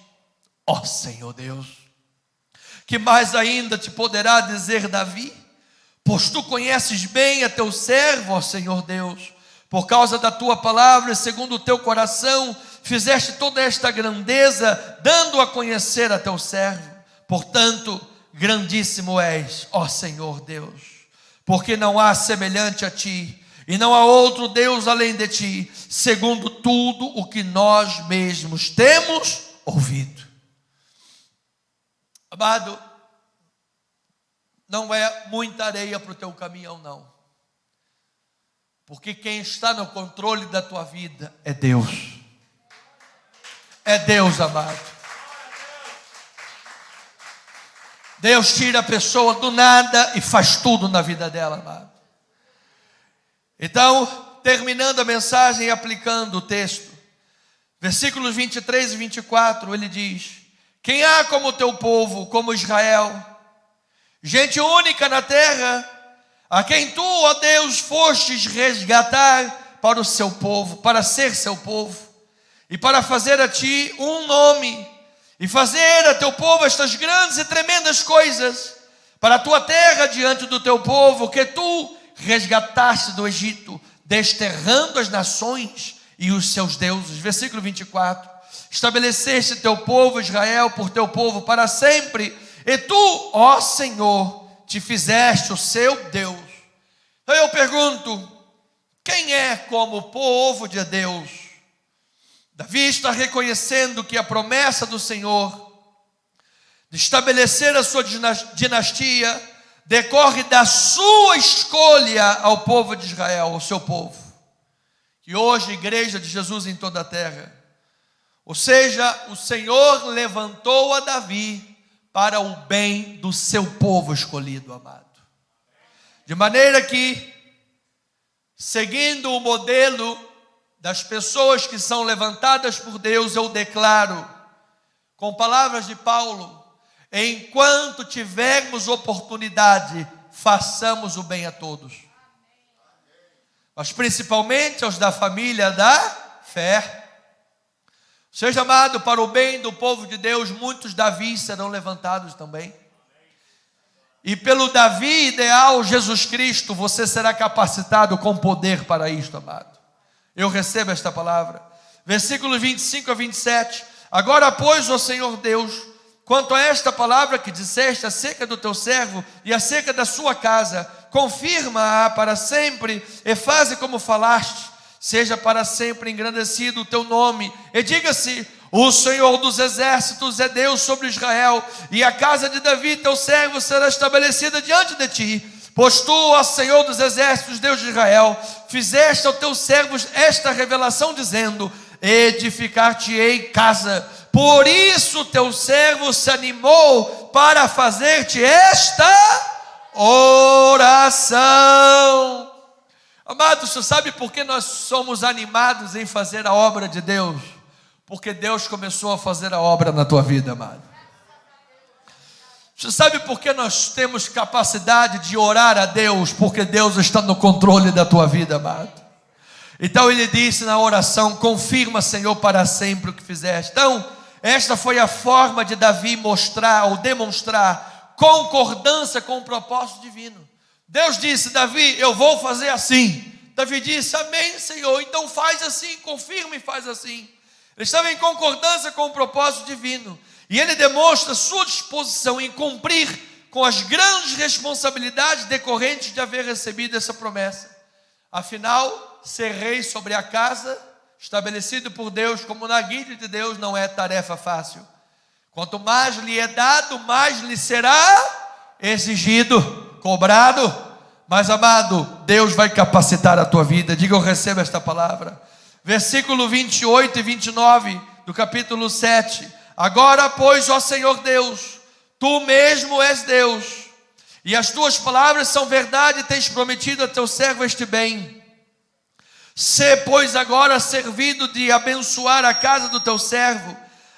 [SPEAKER 1] Ó Senhor Deus, que mais ainda te poderá dizer Davi? Pois tu conheces bem a teu servo, ó Senhor Deus, por causa da tua palavra, segundo o teu coração, fizeste toda esta grandeza, dando a conhecer a teu servo. Portanto, grandíssimo és, ó Senhor Deus, porque não há semelhante a ti, e não há outro Deus além de ti, segundo tudo o que nós mesmos temos ouvido. Amado, não é muita areia para o teu caminhão, não. Porque quem está no controle da tua vida é Deus. É Deus, amado. Deus tira a pessoa do nada e faz tudo na vida dela, amado. Então, terminando a mensagem e aplicando o texto, versículos 23 e 24, ele diz, quem há como o teu povo, como Israel, gente única na terra, a quem tu, ó Deus, fostes resgatar para o seu povo, para ser seu povo, e para fazer a ti um nome, e fazer a teu povo estas grandes e tremendas coisas, para a tua terra diante do teu povo, que tu resgataste do Egito, desterrando as nações e os seus deuses. Versículo 24, estabeleceste teu povo Israel por teu povo para sempre, e tu, ó Senhor, te fizeste o seu Deus. Então eu pergunto, quem é como o povo de Deus? Davi está reconhecendo que a promessa do Senhor de estabelecer a sua dinastia decorre da sua escolha ao povo de Israel, ao seu povo, que hoje é a igreja de Jesus em toda a terra. Ou seja, o Senhor levantou a Davi para o bem do seu povo escolhido, amado. De maneira que, seguindo o modelo das pessoas que são levantadas por Deus, eu declaro, com palavras de Paulo, enquanto tivermos oportunidade, façamos o bem a todos. Mas principalmente aos da família da fé. Seja amado, para o bem do povo de Deus, muitos Davis serão levantados também. E pelo Davi ideal, Jesus Cristo, você será capacitado com poder para isto, amado. Eu recebo esta palavra. Versículos 25 a 27. Agora, pois, ó Senhor Deus, quanto a esta palavra que disseste acerca do teu servo e acerca da sua casa, confirma-a para sempre e faze como falaste. seja para sempre engrandecido o teu nome, e diga-se: o Senhor dos exércitos é Deus sobre Israel, e a casa de Davi, teu servo, será estabelecida diante de ti. Pois tu, ó Senhor dos exércitos, Deus de Israel, fizeste aos teus servos esta revelação, dizendo: edificar-te-ei casa. Por isso teu servo se animou para fazer-te esta oração. Amados, você sabe por que nós somos animados em fazer a obra de Deus? Porque Deus começou a fazer a obra na tua vida, amado. Você sabe por que nós temos capacidade de orar a Deus? Porque Deus está no controle da tua vida, amado. Então ele disse na oração: confirma, Senhor, para sempre o que fizeste. Então, esta foi a forma de Davi mostrar ou demonstrar concordância com o propósito divino. Deus disse: Davi, eu vou fazer assim. Davi disse: amém, Senhor, então faz assim, confirma e faz assim. Ele estava em concordância com o propósito divino. E ele demonstra sua disposição em cumprir com as grandes responsabilidades decorrentes de haver recebido essa promessa. Afinal, ser rei sobre a casa, estabelecido por Deus como na guia de Deus, não é tarefa fácil. Quanto mais lhe é dado, mais lhe será exigido, cobrado. Mas, amado, Deus vai capacitar a tua vida. Diga: eu recebo esta palavra. Versículo 28 e 29 do capítulo 7. Agora, pois, ó Senhor Deus, tu mesmo és Deus, e as tuas palavras são verdade, e tens prometido a teu servo este bem. Sê, pois, agora servido de abençoar a casa do teu servo,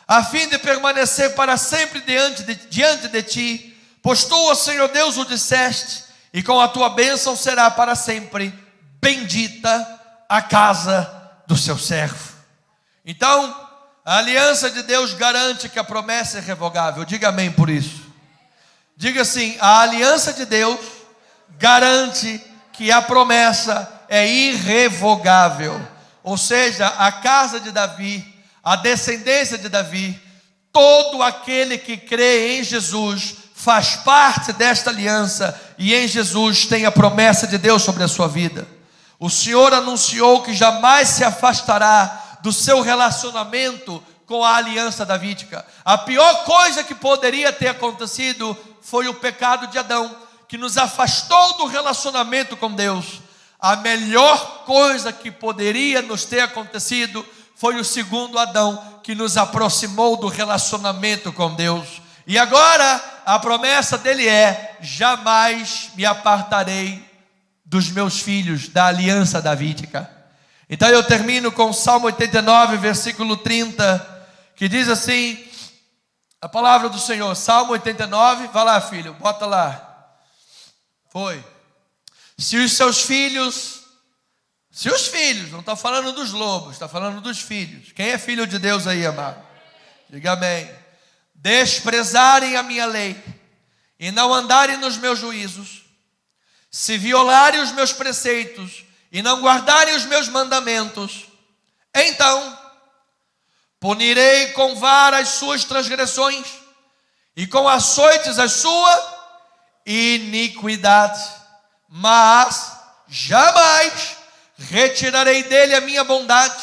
[SPEAKER 1] a fim de permanecer para sempre diante de ti, pois tu, ó Senhor Deus, o disseste, e com a tua bênção será para sempre bendita a casa do seu servo. Então, a aliança de Deus garante que a promessa é irrevogável. Diga amém por isso. Diga assim: a aliança de Deus garante que a promessa é irrevogável. Ou seja, a casa de Davi, a descendência de Davi, todo aquele que crê em Jesus faz parte desta aliança, e em Jesus tem a promessa de Deus sobre a sua vida. O Senhor anunciou que jamais se afastará do seu relacionamento com a aliança davídica. A pior coisa que poderia ter acontecido foi o pecado de Adão, que nos afastou do relacionamento com Deus. A melhor coisa que poderia nos ter acontecido foi o segundo Adão, que nos aproximou do relacionamento com Deus. E agora a promessa dele é: jamais me apartarei dos meus filhos, da aliança davídica. Então eu termino com o Salmo 89, versículo 30, que diz assim, a palavra do Senhor. Salmo 89, vai lá, filho, bota lá. Foi. Se os filhos, não está falando dos lobos, está falando dos filhos. Quem é filho de Deus aí, amado? Diga amém. Desprezarem a minha lei e não andarem nos meus juízos, se violarem os meus preceitos e não guardarem os meus mandamentos, então punirei com vara as suas transgressões e com açoites a sua iniquidade, mas jamais retirarei dele a minha bondade,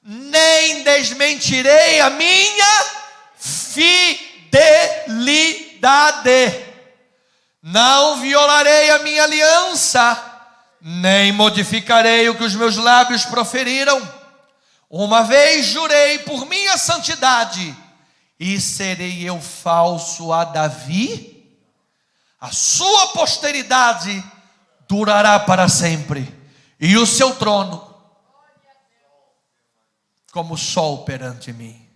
[SPEAKER 1] nem desmentirei a minha fidelidade. Não violarei a minha aliança, nem modificarei o que os meus lábios proferiram. Uma vez jurei por minha santidade, e serei eu falso a Davi? A sua posteridade durará para sempre, e o seu trono como o sol perante mim.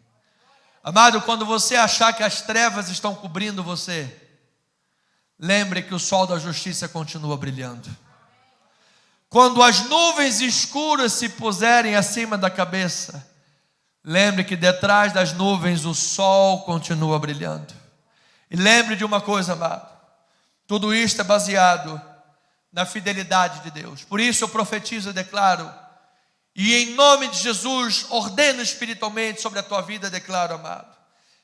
[SPEAKER 1] Amado, quando você achar que as trevas estão cobrindo você, lembre que o sol da justiça continua brilhando. Quando as nuvens escuras se puserem acima da cabeça, lembre que detrás das nuvens o sol continua brilhando. E lembre de uma coisa, amado, tudo isto é baseado na fidelidade de Deus. Por isso eu profetizo e declaro, e em nome de Jesus ordeno espiritualmente sobre a tua vida, declaro, amado,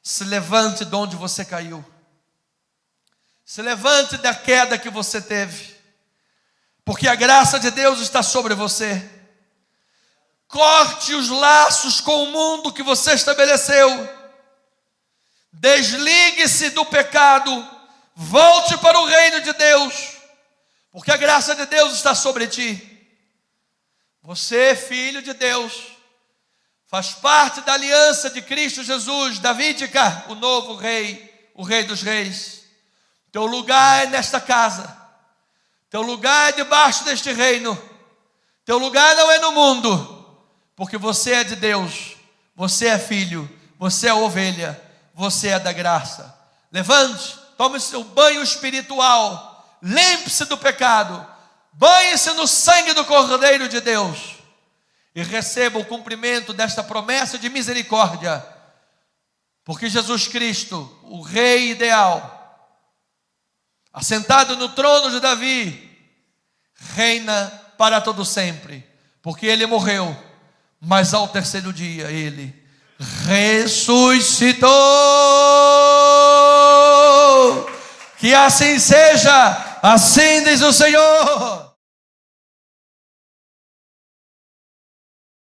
[SPEAKER 1] se levante de onde você caiu, se levante da queda que você teve, porque a graça de Deus está sobre você. Corte os laços com o mundo que você estabeleceu. Desligue-se do pecado. Volte para o reino de Deus, porque a graça de Deus está sobre ti. Você, filho de Deus, faz parte da aliança de Cristo Jesus, davídica, o novo rei, o rei dos reis. Teu lugar é nesta casa. Teu lugar é debaixo deste reino. Teu lugar não é no mundo, porque você é de Deus. Você é filho, você é ovelha, você é da graça. Levante, tome seu banho espiritual, lembre-se do pecado, banhe-se no sangue do Cordeiro de Deus e receba o cumprimento desta promessa de misericórdia, porque Jesus Cristo, o Rei ideal, assentado no trono de Davi, reina para todo sempre, porque Ele morreu, mas ao terceiro dia Ele ressuscitou. Que assim seja, assim diz o Senhor.